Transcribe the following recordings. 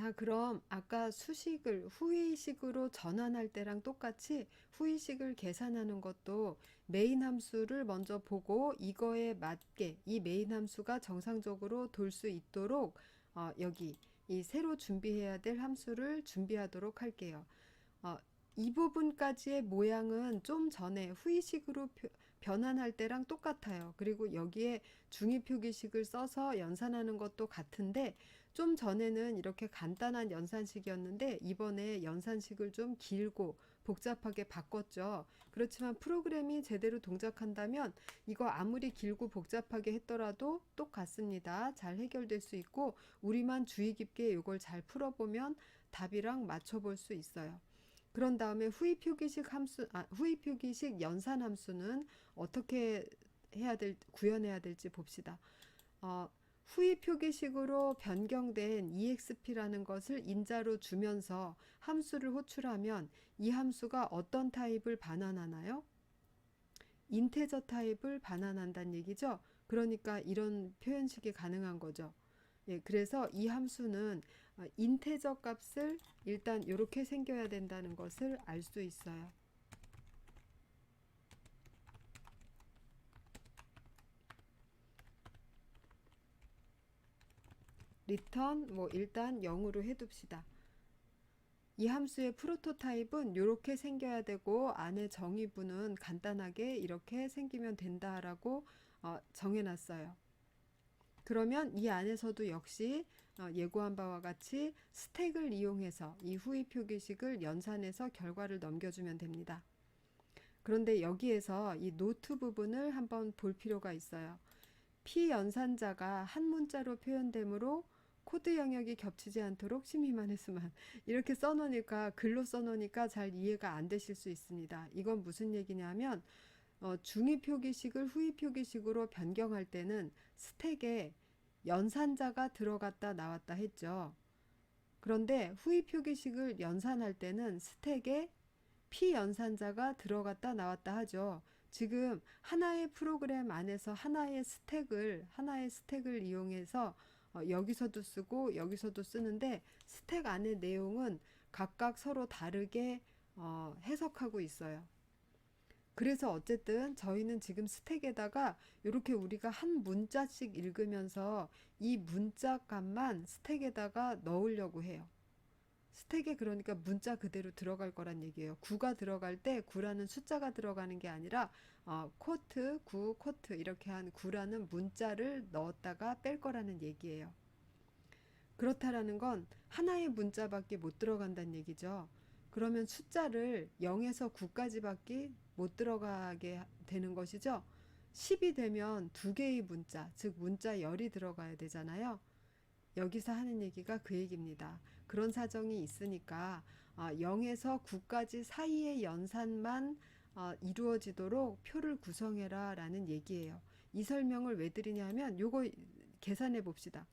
자, 그럼 아까 수식을 후위식으로 전환할 때랑 똑같이 후위식을 계산하는 것도 메인 함수를 먼저 보고 이거에 맞게 이 메인 함수가 정상적으로 돌 수 있도록 여기 이 새로 준비해야 될 함수를 준비하도록 할게요. 어, 이 부분까지의 모양은 좀 전에 후위식으로 변환할 때랑 똑같아요. 그리고 여기에 중위표기식을 써서 연산하는 것도 같은데 좀 전에는 이렇게 간단한 연산식이었는데 이번에 연산식을 좀 길고 복잡하게 바꿨죠. 그렇지만 프로그램이 제대로 동작한다면 이거 아무리 길고 복잡하게 했더라도 똑같습니다. 잘 해결될 수 있고 우리만 주의 깊게 이걸 잘 풀어보면 답이랑 맞춰볼 수 있어요. 그런 다음에 후위 표기식 연산 함수는 어떻게 구현해야 될지 봅시다. 어, 후위 표기식으로 변경된 exp라는 것을 인자로 주면서 함수를 호출하면 이 함수가 어떤 타입을 반환하나요? 인테저 타입을 반환한다는 얘기죠. 그러니까 이런 표현식이 가능한 거죠. 예, 그래서 이 함수는 인테저 값을 일단 이렇게 생겨야 된다는 것을 알 수 있어요. 리턴 뭐 일단 0으로 해둡시다. 이 함수의 프로토타입은 이렇게 생겨야 되고 안에 정의부는 간단하게 이렇게 생기면 된다라고 정해놨어요. 그러면 이 안에서도 역시 예고한 바와 같이 스택을 이용해서 이 후위 표기식을 연산해서 결과를 넘겨주면 됩니다. 그런데 여기에서 이 노트 부분을 한번 볼 필요가 있어요. 피연산자가 한 문자로 표현되므로 코드 영역이 겹치지 않도록 심의만 했으면 이렇게 써놓으니까 글로 써놓으니까 잘 이해가 안 되실 수 있습니다. 이건 무슨 얘기냐면 중위 표기식을 후위 표기식으로 변경할 때는 스택에 연산자가 들어갔다 나왔다 했죠. 그런데 후위 표기식을 연산할 때는 스택에 피연산자가 들어갔다 나왔다 하죠. 지금 하나의 프로그램 안에서 하나의 스택을 이용해서 여기서도 쓰고 여기서도 쓰는데 스택 안의 내용은 각각 서로 다르게 해석하고 있어요. 그래서 어쨌든 저희는 지금 스택에다가 이렇게 우리가 한 문자씩 읽으면서 이 문자 값만 스택에다가 넣으려고 해요. 스택에 그러니까 문자 그대로 들어갈 거란 얘기예요. 9가 들어갈 때 9라는 숫자가 들어가는 게 아니라 쿼트, 9, 쿼트 이렇게 한 9라는 문자를 넣었다가 뺄 거라는 얘기예요. 그렇다라는 건 하나의 문자밖에 못 들어간다는 얘기죠. 그러면 숫자를 0에서 9까지밖에 못 들어가게 되는 것이죠. 10이 되면 두 개의 문자, 즉 문자 열이 들어가야 되잖아요. 여기서 하는 얘기가 그 얘기입니다. 그런 사정이 있으니까 0에서 9까지 사이의 연산만 이루어지도록 표를 구성해라 라는 얘기예요. 이 설명을 왜 드리냐면 요거 계산해 봅시다.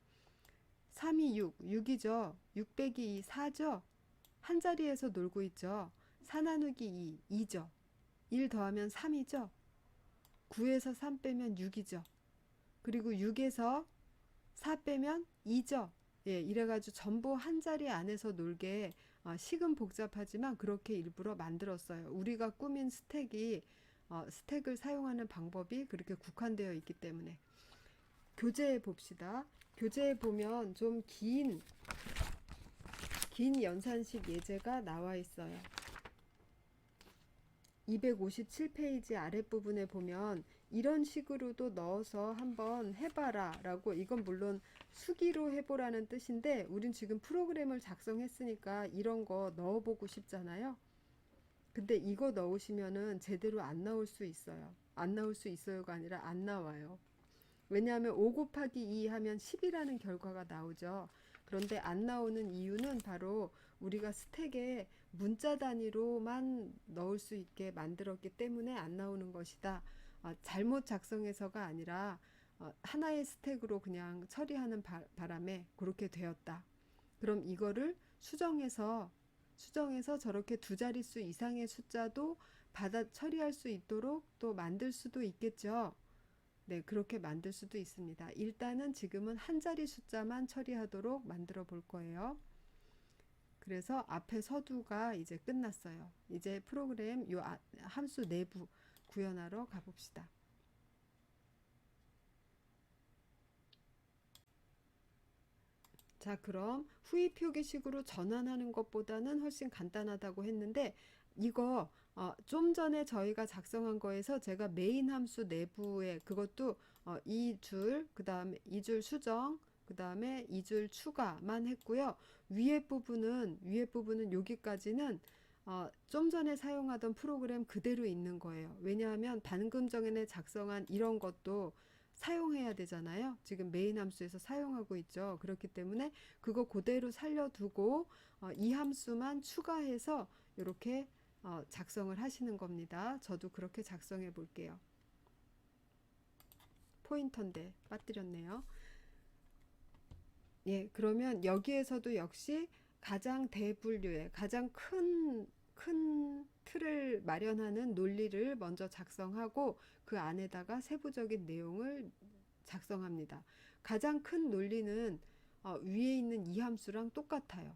3이 6, 6이죠. 6 빼기 2, 4죠. 한 자리에서 놀고 있죠. 4 나누기 2, 2죠. 1 더하면 3이죠. 9에서 3 빼면 6이죠. 그리고 6에서 4 빼면 2죠. 예, 이래가지고 전부 한 자리 안에서 놀게 식은 복잡하지만 그렇게 일부러 만들었어요. 우리가 꾸민 스택을 사용하는 방법이 그렇게 국한되어 있기 때문에. 교재에 봅시다. 교재에 보면 좀 긴 연산식 예제가 나와 있어요. 257페이지 아랫부분에 보면 이런 식으로도 넣어서 한번 해봐라 라고, 이건 물론 수기로 해보라는 뜻인데 우린 지금 프로그램을 작성했으니까 이런 거 넣어보고 싶잖아요. 근데 이거 넣으시면은 제대로 안 나올 수 있어요. 안 나올 수 있어요가 아니라 안 나와요. 왜냐하면 5 곱하기 2 하면 10이라는 결과가 나오죠. 그런데 안 나오는 이유는 바로 우리가 스택에 문자 단위로만 넣을 수 있게 만들었기 때문에 안 나오는 것이다. 잘못 작성해서가 아니라 하나의 스택으로 그냥 처리하는 바람에 그렇게 되었다. 그럼 이거를 수정해서 저렇게 두 자릿수 이상의 숫자도 받아 처리할 수 있도록 또 만들 수도 있겠죠. 네, 그렇게 만들 수도 있습니다. 일단은 지금은 한 자리 숫자만 처리하도록 만들어 볼 거예요. 그래서 앞에 서두가 이제 끝났어요. 이제 프로그램 요 함수 내부 구현하러 가봅시다. 자, 그럼 후위 표기식으로 전환하는 것보다는 훨씬 간단하다고 했는데 이거 좀 전에 저희가 작성한 거에서 제가 메인 함수 내부에 그것도 2줄, 그 다음에 2줄 수정, 그 다음에 2줄 추가만 했고요. 위에 부분은 여기까지는 좀 전에 사용하던 프로그램 그대로 있는 거예요. 왜냐하면 방금 전에 작성한 이런 것도 사용해야 되잖아요. 지금 메인 함수에서 사용하고 있죠. 그렇기 때문에 그거 그대로 살려두고 이 함수만 추가해서 이렇게 작성을 하시는 겁니다. 저도 그렇게 작성해 볼게요. 포인터인데 빠뜨렸네요. 예, 그러면 여기에서도 역시 가장 대분류의 가장 큰 틀을 마련하는 논리를 먼저 작성하고 그 안에다가 세부적인 내용을 작성합니다. 가장 큰 논리는 위에 있는 이 함수랑 똑같아요.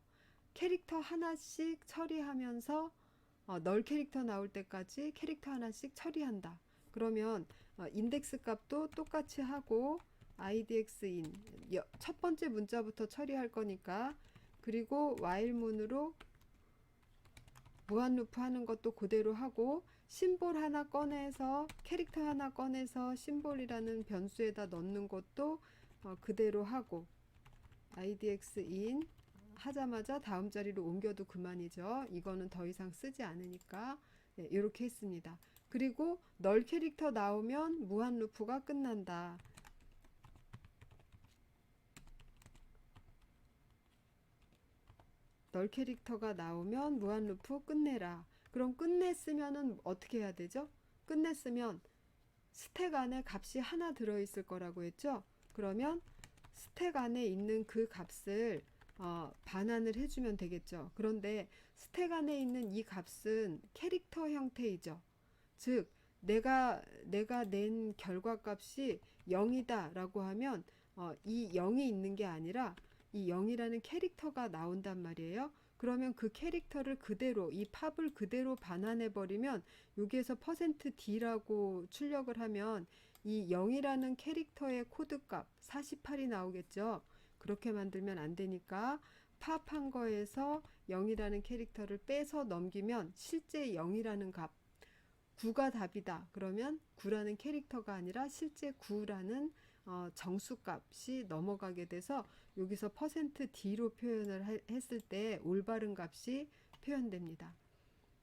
캐릭터 하나씩 처리하면서 널 캐릭터 나올 때까지 캐릭터 하나씩 처리한다. 그러면 인덱스 값도 똑같이 하고 idx in 첫 번째 문자부터 처리할 거니까 그리고 while 문으로 무한 루프 하는 것도 그대로 하고 심볼 하나 꺼내서 캐릭터 하나 꺼내서 심볼이라는 변수에다 넣는 것도 그대로 하고 idx in 하자마자 다음 자리로 옮겨도 그만이죠. 이거는 더 이상 쓰지 않으니까 네, 이렇게 했습니다. 그리고 널 캐릭터 나오면 무한 루프가 끝난다. 널 캐릭터가 나오면 무한 루프 끝내라. 그럼 끝냈으면은 어떻게 해야 되죠? 끝냈으면 스택 안에 값이 하나 들어있을 거라고 했죠? 그러면 스택 안에 있는 그 값을 반환을 해주면 되겠죠. 그런데 스택 안에 있는 이 값은 캐릭터 형태이죠. 즉 내가 낸 결과값이 0이다 라고 하면 이 0이 있는 게 아니라 이 0이라는 캐릭터가 나온단 말이에요. 그러면 그 캐릭터를 그대로 이 팝을 그대로 반환해 버리면 여기에서 %d라고 출력을 하면 이 0이라는 캐릭터의 코드값 48이 나오겠죠. 그렇게 만들면 안 되니까 팝한 거에서 0이라는 캐릭터를 빼서 넘기면 실제 0이라는 값 9가 답이다. 그러면 9라는 캐릭터가 아니라 실제 9라는 정수값이 넘어가게 돼서 여기서 %d로 표현을 했을 때 올바른 값이 표현됩니다.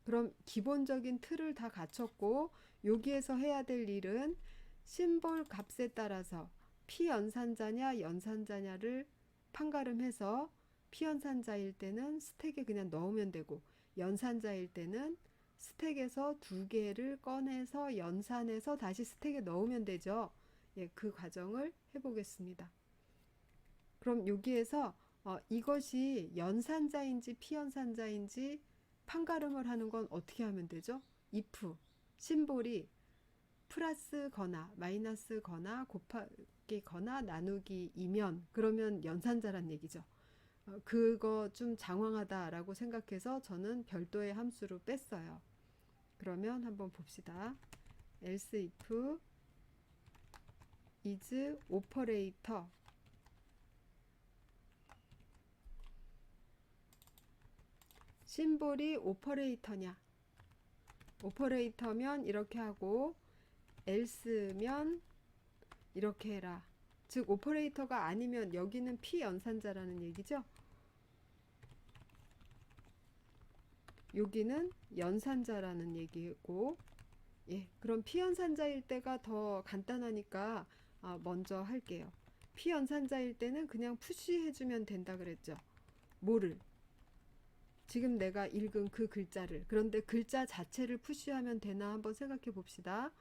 그럼 기본적인 틀을 다 갖췄고 여기에서 해야 될 일은 심볼 값에 따라서 피연산자냐 연산자냐를 판가름해서 피연산자일 때는 스택에 그냥 넣으면 되고 연산자일 때는 스택에서 두 개를 꺼내서 연산해서 다시 스택에 넣으면 되죠. 예, 그 과정을 해보겠습니다. 그럼 여기에서 이것이 연산자인지 피연산자인지 판가름을 하는 건 어떻게 하면 되죠? if 심볼이 플러스 거나 마이너스 거나 곱하기 거나 나누기이면 그러면 연산자란 얘기죠. 그거 좀 장황하다라고 생각해서 저는 별도의 함수로 뺐어요. 그러면 한번 봅시다. else if is operator 심볼이 오퍼레이터냐 오퍼레이터면 이렇게 하고 else면 이렇게 해라. 즉 오퍼레이터가 아니면 여기는 피연산자라는 얘기죠. 여기는 연산자라는 얘기고 예, 그럼 피연산자일 때가 더 간단하니까 먼저 할게요. 피연산자일 때는 그냥 푸시해주면 된다 그랬죠. 뭐를? 지금 내가 읽은 그 글자를. 그런데 글자 자체를 푸시하면 되나 한번 생각해 봅시다.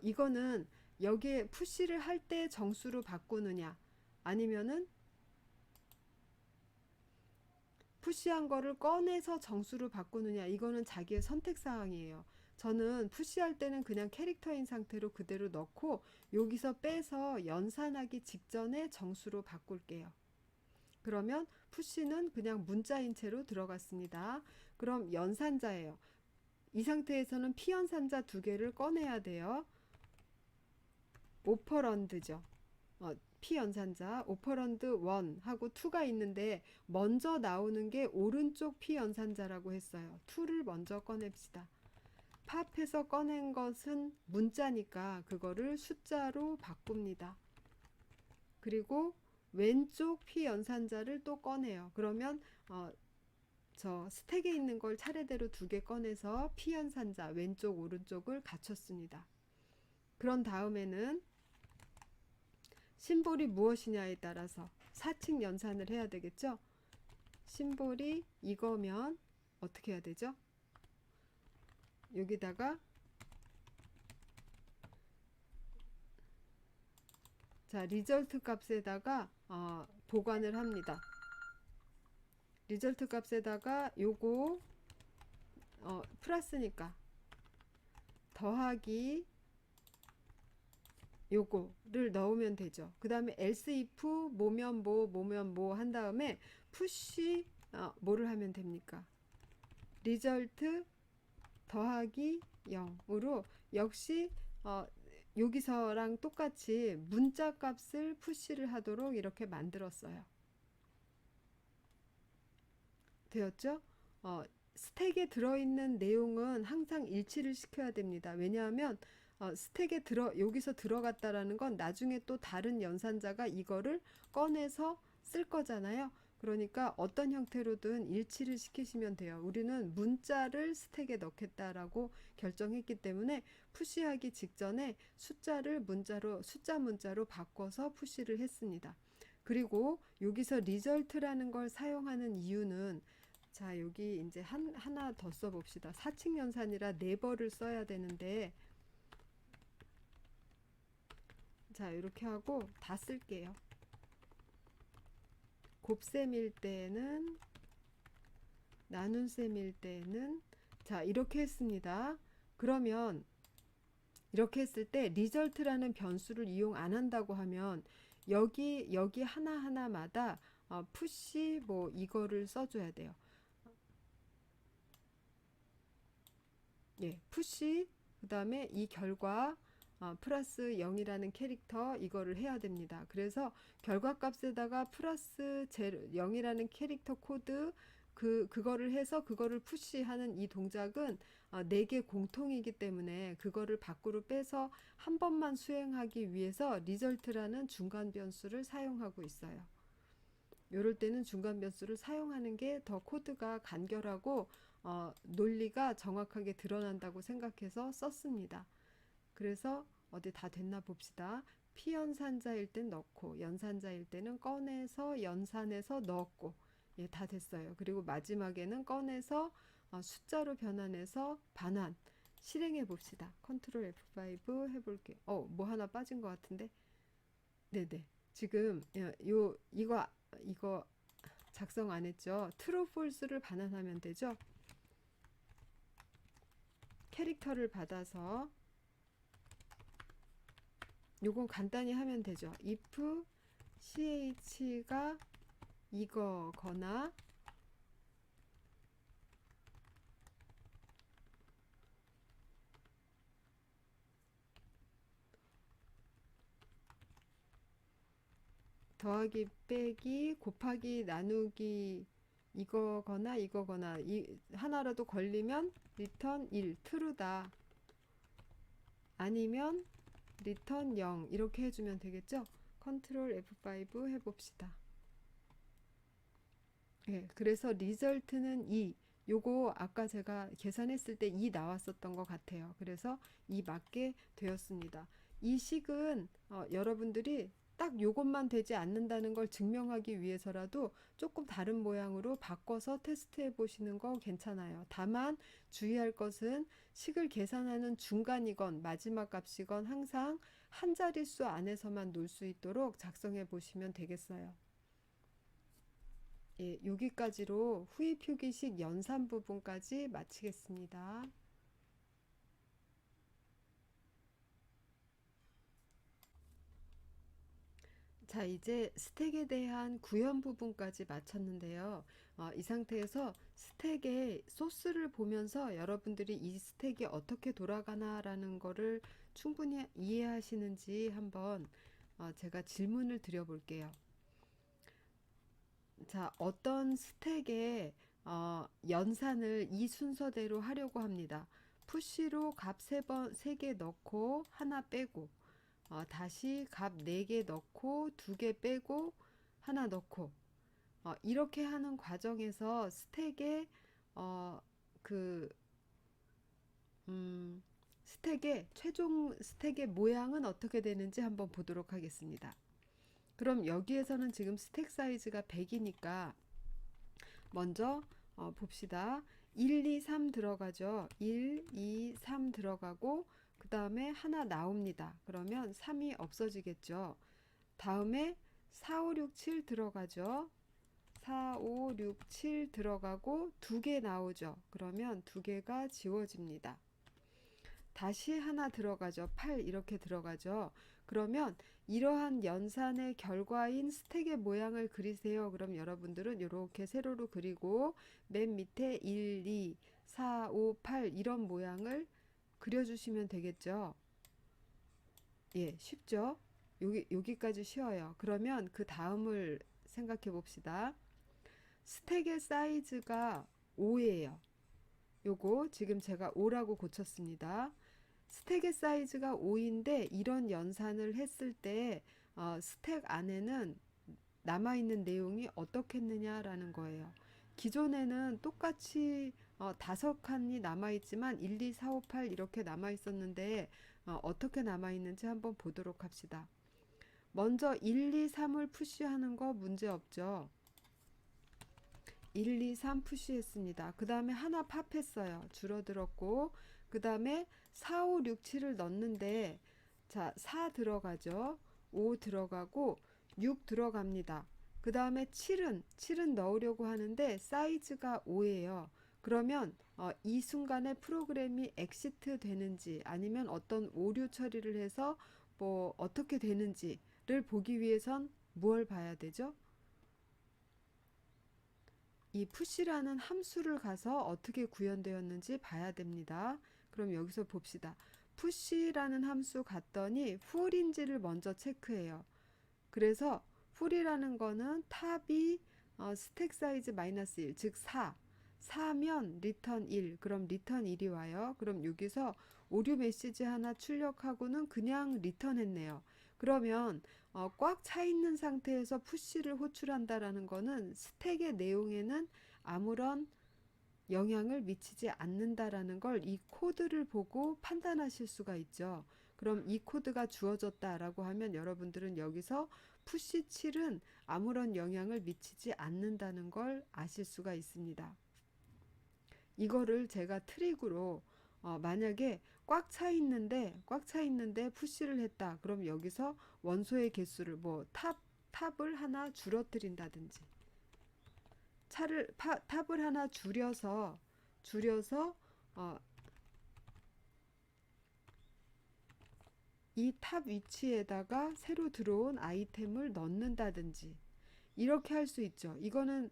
이거는 여기에 푸시를 할 때 정수로 바꾸느냐 아니면은 푸시한 거를 꺼내서 정수로 바꾸느냐 이거는 자기의 선택 사항이에요. 저는 푸시할 때는 그냥 캐릭터인 상태로 그대로 넣고 여기서 빼서 연산하기 직전에 정수로 바꿀게요. 그러면 푸시는 그냥 문자인 채로 들어갔습니다. 그럼 연산자예요. 이 상태에서는 피연산자 두 개를 꺼내야 돼요. 오퍼런드죠. 피연산자 오퍼런드 1하고 2가 있는데 먼저 나오는 게 오른쪽 피연산자라고 했어요. 2를 먼저 꺼냅시다. 팝에서 꺼낸 것은 문자니까 그거를 숫자로 바꿉니다. 그리고 왼쪽 피연산자를 또 꺼내요. 그러면 저 스택에 있는 걸 차례대로 두 개 꺼내서 피연산자 왼쪽 오른쪽을 갖췄습니다. 그런 다음에는 심볼이 무엇이냐에 따라서 사칙 연산을 해야 되겠죠. 심볼이 이거면 어떻게 해야 되죠? 여기다가 자 리절트 값에다가 보관을 합니다. 리절트 값에다가 요거 플러스니까 더하기 요거를 넣으면 되죠. 그 다음에 else if 뭐면 뭐 한 다음에 푸시 뭐를 하면 됩니까? 리절트 더하기 0으로 역시 여기서랑 똑같이 문자 값을 푸시를 하도록 이렇게 만들었어요. 되었죠? 스택에 들어있는 내용은 항상 일치를 시켜야 됩니다. 왜냐하면 스택에 여기서 들어갔다라는 건 나중에 또 다른 연산자가 이거를 꺼내서 쓸 거잖아요. 그러니까 어떤 형태로든 일치를 시키시면 돼요. 우리는 문자를 스택에 넣겠다라고 결정했기 때문에 푸시하기 직전에 숫자를 숫자 문자로 바꿔서 푸시를 했습니다. 그리고 여기서 리절트라는 걸 사용하는 이유는 자 여기 이제 하나 더 써봅시다. 사칙 연산이라 네버를 써야 되는데 자 이렇게 하고 다 쓸게요. 곱셈일 때는 나눈셈일 때는 자 이렇게 했습니다. 그러면 이렇게 했을 때 리절트라는 변수를 이용 안 한다고 하면 여기 하나하나마다 푸시 뭐 이거를 써줘야 돼요. 예, 푸시 그 다음에 이 결과 플러스 0이라는 캐릭터 이거를 해야 됩니다. 그래서 결과값에다가 플러스 0이라는 캐릭터 코드 그거를 해서 그거를 푸시하는 이 동작은 4개 공통이기 때문에 그거를 밖으로 빼서 한 번만 수행하기 위해서 리절트라는 중간 변수를 사용하고 있어요. 이럴 때는 중간 변수를 사용하는 게 더 코드가 간결하고 논리가 정확하게 드러난다고 생각해서 썼습니다. 그래서 어디 다 됐나 봅시다. 피연산자일 땐 넣고 연산자일 때는 꺼내서 연산해서 넣었고 예, 다 됐어요. 그리고 마지막에는 꺼내서 숫자로 변환해서 반환 실행해 봅시다. 컨트롤 F5 해볼게요. 뭐 하나 빠진 것 같은데. 네네. 지금 이거 작성 안 했죠. true, false를 반환하면 되죠. 캐릭터를 받아서 요건 간단히 하면 되죠. if ch가 이거거나 더하기 빼기 곱하기 나누기 이거거나 이 하나라도 걸리면 return 1 true다 아니면 return 0 이렇게 해주면 되겠죠. 컨트롤 F5 해봅시다. 예, 그래서 리절트는 2 요거 아까 제가 계산했을 때 2 나왔었던 것 같아요. 그래서 2 맞게 되었습니다. 이 식은 여러분들이 딱 요것만 되지 않는다는 걸 증명하기 위해서라도 조금 다른 모양으로 바꿔서 테스트해 보시는 거 괜찮아요. 다만 주의할 것은 식을 계산하는 중간이건 마지막 값이건 항상 한 자릿수 안에서만 놀 수 있도록 작성해 보시면 되겠어요. 예, 여기까지로 후위 표기식 연산 부분까지 마치겠습니다. 자, 이제 스택에 대한 구현 부분까지 마쳤는데요. 이 상태에서 스택의 소스를 보면서 여러분들이 이 스택이 어떻게 돌아가나라는 거를 충분히 이해하시는지 한번 제가 질문을 드려볼게요. 자, 어떤 스택의 연산을 이 순서대로 하려고 합니다. 푸시로 값 세 개 넣고 하나 빼고 다시 값 4개 넣고 2개 빼고 하나 넣고 이렇게 하는 과정에서 스택의 어, 그 스택의 최종 스택의 모양은 어떻게 되는지 한번 보도록 하겠습니다. 그럼 여기에서는 지금 스택 사이즈가 100이니까 먼저 봅시다. 1, 2, 3 들어가죠. 1, 2, 3 들어가고 그 다음에 하나 나옵니다. 그러면 3이 없어지겠죠. 다음에 4, 5, 6, 7 들어가죠. 4, 5, 6, 7 들어가고 2개 나오죠. 그러면 2개가 지워집니다. 다시 하나 들어가죠. 8 이렇게 들어가죠. 그러면 이러한 연산의 결과인 스택의 모양을 그리세요. 그럼 여러분들은 이렇게 세로로 그리고 맨 밑에 1, 2, 4, 5, 8 이런 모양을 그려주시면 되겠죠. 예, 쉽죠? 여기까지 쉬워요. 그러면 그 다음을 생각해 봅시다. 스택의 사이즈가 5예요. 요거 지금 제가 5라고 고쳤습니다. 스택의 사이즈가 5인데 이런 연산을 했을 때 스택 안에는 남아있는 내용이 어떻겠느냐라는 거예요. 기존에는 똑같이 5칸이 남아있지만 1, 2, 4, 5, 8 이렇게 남아있었는데 어떻게 남아있는지 한번 보도록 합시다. 먼저 1, 2, 3을 푸시하는 거 문제 없죠. 1, 2, 3 푸시했습니다. 그 다음에 하나 팝했어요. 줄어들었고 그 다음에 4, 5, 6, 7을 넣는데 자, 4 들어가죠. 5 들어가고 6 들어갑니다. 그 다음에 7은 넣으려고 하는데 사이즈가 5예요. 그러면 이 순간에 프로그램이 엑시트 되는지 아니면 어떤 오류 처리를 해서 뭐 어떻게 되는지를 보기 위해선 무엇을 봐야 되죠? 이 푸시라는 함수를 가서 어떻게 구현되었는지 봐야 됩니다. 그럼 여기서 봅시다. 푸시라는 함수 갔더니 풀인지를 먼저 체크해요. 그래서 풀이라는 거는 탑이 스택 사이즈 마이너스 1, 즉 4. 4면 리턴 1, 그럼 리턴 1이 와요. 그럼 여기서 오류 메시지 하나 출력하고는 그냥 리턴했네요. 그러면 꽉 차 있는 상태에서 푸시를 호출한다라는 거는 스택의 내용에는 아무런 영향을 미치지 않는다라는 걸 이 코드를 보고 판단하실 수가 있죠. 그럼 이 코드가 주어졌다라고 하면 여러분들은 여기서 푸시 7은 아무런 영향을 미치지 않는다는 걸 아실 수가 있습니다. 이거를 제가 트릭으로 만약에 꽉 차 있는데 푸시를 했다. 그럼 여기서 원소의 개수를 뭐 탑을 하나 줄어뜨린다든지 탑을 하나 줄여서 어, 이 탑 위치에다가 새로 들어온 아이템을 넣는다든지 이렇게 할 수 있죠. 이거는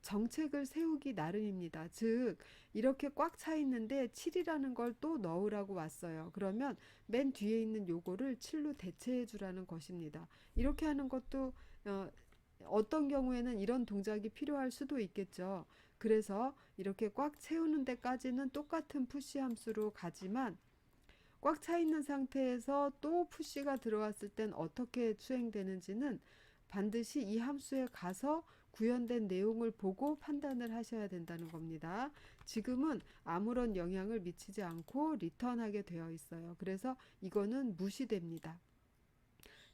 정책을 세우기 나름입니다. 즉 이렇게 꽉 차 있는데 7이라는 걸 또 넣으라고 왔어요. 그러면 맨 뒤에 있는 요거를 7로 대체해 주라는 것입니다. 이렇게 하는 것도 어떤 경우에는 이런 동작이 필요할 수도 있겠죠. 그래서 이렇게 꽉 채우는 데까지는 똑같은 푸시 함수로 가지만 꽉 차 있는 상태에서 또 푸시가 들어왔을 땐 어떻게 수행되는지는 반드시 이 함수에 가서 구현된 내용을 보고 판단을 하셔야 된다는 겁니다. 지금은 아무런 영향을 미치지 않고 리턴하게 되어 있어요. 그래서 이거는 무시됩니다.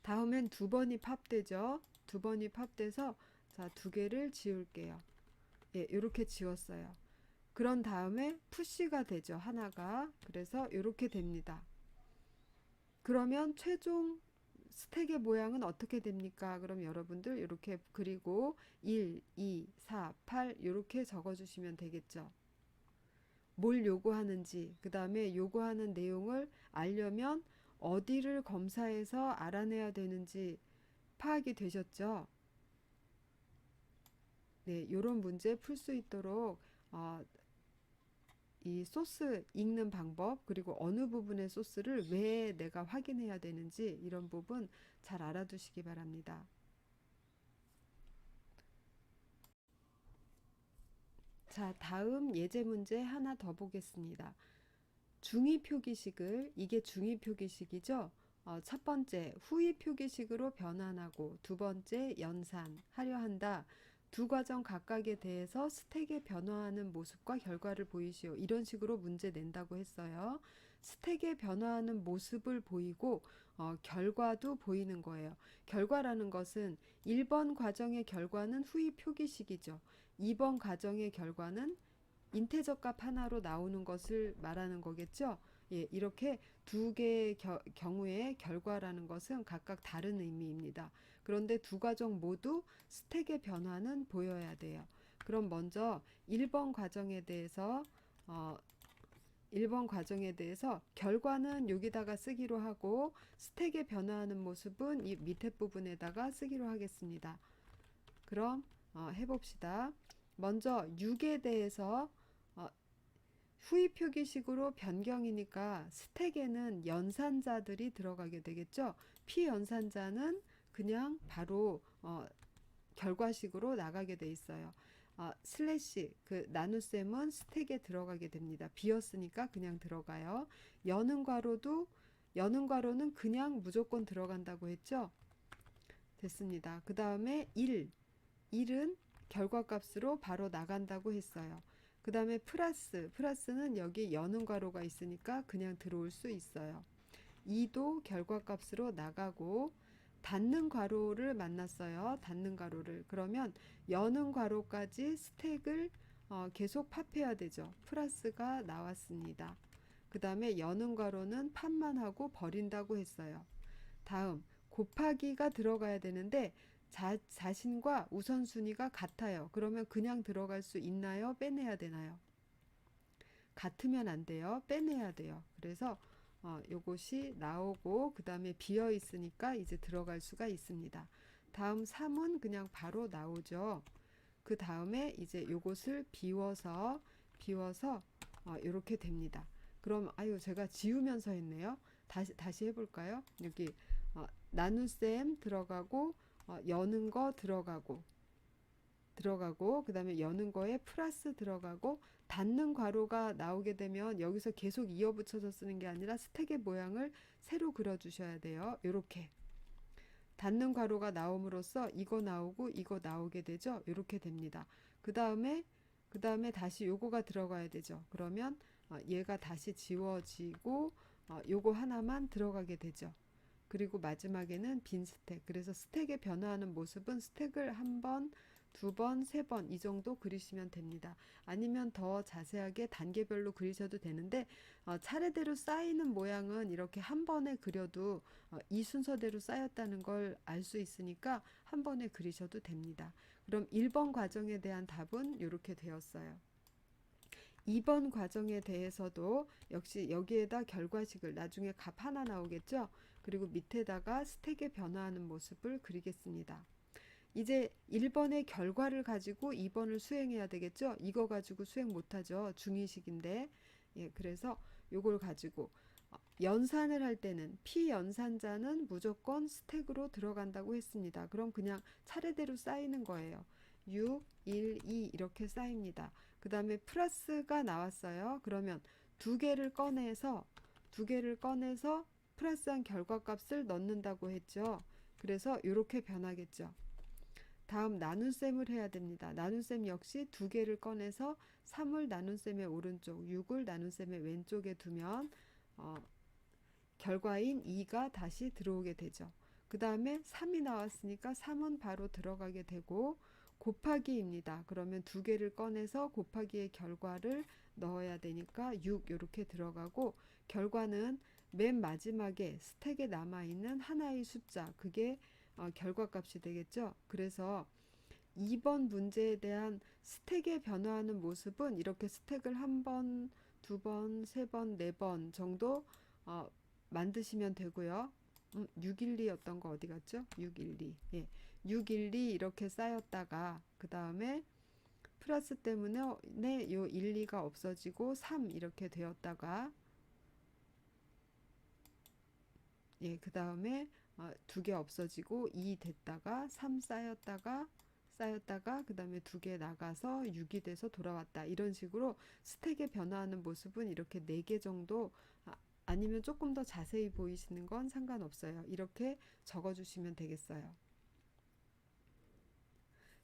다음엔 두 번이 팝되죠. 두 번이 팝돼서 자, 두 개를 지울게요. 예, 이렇게 지웠어요. 그런 다음에 푸시가 되죠. 하나가. 그래서 이렇게 됩니다. 그러면 최종 스택의 모양은 어떻게 됩니까? 그럼 여러분들 이렇게 그리고 1, 2, 4, 8 이렇게 적어주시면 되겠죠. 뭘 요구하는지, 그 다음에 요구하는 내용을 알려면 어디를 검사해서 알아내야 되는지 파악이 되셨죠? 네, 요런 문제 풀 수 있도록 어, 이 소스 읽는 방법, 그리고 어느 부분의 소스를 왜 내가 확인해야 되는지 이런 부분 잘 알아두시기 바랍니다. 자, 다음 예제 문제 하나 더 보겠습니다. 중위 표기식을, 이게 중위 표기식이죠. 첫 번째 후위 표기식으로 변환하고 두 번째 연산하려 한다. 두 과정 각각에 대해서 스택에 변화하는 모습과 결과를 보이시오. 이런 식으로 문제 낸다고 했어요. 스택에 변화하는 모습을 보이고 결과도 보이는 거예요. 결과라는 것은 1번 과정의 결과는 후위 표기식이죠. 2번 과정의 결과는 인테저 값 하나로 나오는 것을 말하는 거겠죠. 예, 이렇게 두 개의 경우의 결과라는 것은 각각 다른 의미입니다. 그런데 두 과정 모두 스택의 변화는 보여야 돼요. 그럼 먼저 1번 과정에 대해서 어, 1번 과정에 대해서 결과는 여기다가 쓰기로 하고 스택의 변화하는 모습은 이 밑에 부분에다가 쓰기로 하겠습니다. 그럼 해봅시다. 먼저 6에 대해서 어, 후위 표기식으로 변경이니까 스택에는 연산자들이 들어가게 되겠죠. 피연산자는 그냥 바로 결과식으로 나가게 돼 있어요. 슬래시 그 나눗셈은 스택에 들어가게 됩니다. 비었으니까 그냥 들어가요. 여는 괄호는 그냥 무조건 들어간다고 했죠. 됐습니다. 그 다음에 1은 결과값으로 바로 나간다고 했어요. 그 다음에 플러스는 여기 여는 괄호가 있으니까 그냥 들어올 수 있어요. 2도 결과값으로 나가고 닫는 괄호를 만났어요. 닫는 괄호를. 그러면 여는 괄호까지 스택을 계속 팝해야 되죠. 플러스가 나왔습니다. 그 다음에 여는 괄호는 팝만 하고 버린다고 했어요. 다음 곱하기가 들어가야 되는데 자신과 우선순위가 같아요. 그러면 그냥 들어갈 수 있나요? 빼내야 되나요? 같으면 안 돼요. 빼내야 돼요. 그래서 요것이 나오고 그 다음에 비어 있으니까 이제 들어갈 수가 있습니다. 다음 3은 그냥 바로 나오죠. 그 다음에 이제 요것을 비워서 이렇게 됩니다. 그럼 아유 제가 지우면서 했네요. 다시 해볼까요? 여기 나눗셈 들어가고 여는 거 들어가고 그 다음에 여는 거에 플러스 들어가고 닫는 괄호가 나오게 되면 여기서 계속 이어붙여서 쓰는 게 아니라 스택의 모양을 새로 그려 주셔야 돼요. 이렇게 닫는 괄호가 나옴으로써 이거 나오고 이거 나오게 되죠. 이렇게 됩니다. 그 다음에 다시 요거가 들어가야 되죠. 그러면 얘가 다시 지워지고 요거 하나만 들어가게 되죠. 그리고 마지막에는 빈 스택. 그래서 스택의 변화하는 모습은 스택을 한 번, 두 번, 세 번 이 정도 그리시면 됩니다. 아니면 더 자세하게 단계별로 그리셔도 되는데 차례대로 쌓이는 모양은 이렇게 한 번에 그려도 이 순서대로 쌓였다는 걸 알 수 있으니까 한 번에 그리셔도 됩니다. 그럼 1번 과정에 대한 답은 이렇게 되었어요. 2번 과정에 대해서도 역시 여기에다 결과식을 나중에 값 하나 나오겠죠. 그리고 밑에다가 스택에 변화하는 모습을 그리겠습니다. 이제 1번의 결과를 가지고 2번을 수행해야 되겠죠. 이거 가지고 수행 못하죠. 중위식인데. 예, 그래서 요걸 가지고 연산을 할 때는 피연산자는 무조건 스택으로 들어간다고 했습니다. 그럼 그냥 차례대로 쌓이는 거예요. 6, 1, 2 이렇게 쌓입니다. 그 다음에 플러스가 나왔어요. 그러면 두 개를 꺼내서 플러스한 결과값을 넣는다고 했죠. 그래서 이렇게 변하겠죠. 다음 나눗셈을 해야 됩니다. 나눗셈 역시 두 개를 꺼내서 3을 나눗셈의 오른쪽, 6을 나눗셈의 왼쪽에 두면 결과인 2가 다시 들어오게 되죠. 그 다음에 3이 나왔으니까 3은 바로 들어가게 되고 곱하기입니다. 그러면 두 개를 꺼내서 곱하기의 결과를 넣어야 되니까 6 이렇게 들어가고 결과는 맨 마지막에 스택에 남아있는 하나의 숫자 그게 결과값이 되겠죠. 그래서 2번 문제에 대한 스택에 변화하는 모습은 이렇게 스택을 한 번, 두 번, 세 번, 네 번 정도 만드시면 되고요. 612였던 거 어디 갔죠? 612. 예. 612 이렇게 쌓였다가 그 다음에 플러스 때문에 요 1, 2가 없어지고 3 이렇게 되었다가 예, 그 다음에 두 개 없어지고 2 됐다가 3 쌓였다가 그 다음에 두 개 나가서 6이 돼서 돌아왔다. 이런 식으로 스택의 변화하는 모습은 이렇게 4개 정도 아니면 조금 더 자세히 보이시는 건 상관없어요. 이렇게 적어주시면 되겠어요.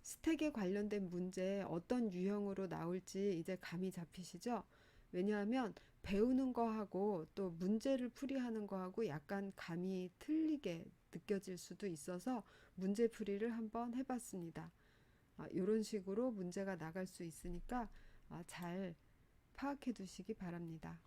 스택에 관련된 문제 어떤 유형으로 나올지 이제 감이 잡히시죠? 왜냐하면 배우는 거하고 또 문제를 풀이하는 거하고 약간 감이 틀리게 느껴질 수도 있어서 문제 풀이를 한번 해봤습니다. 이런 식으로 문제가 나갈 수 있으니까 잘 파악해 두시기 바랍니다.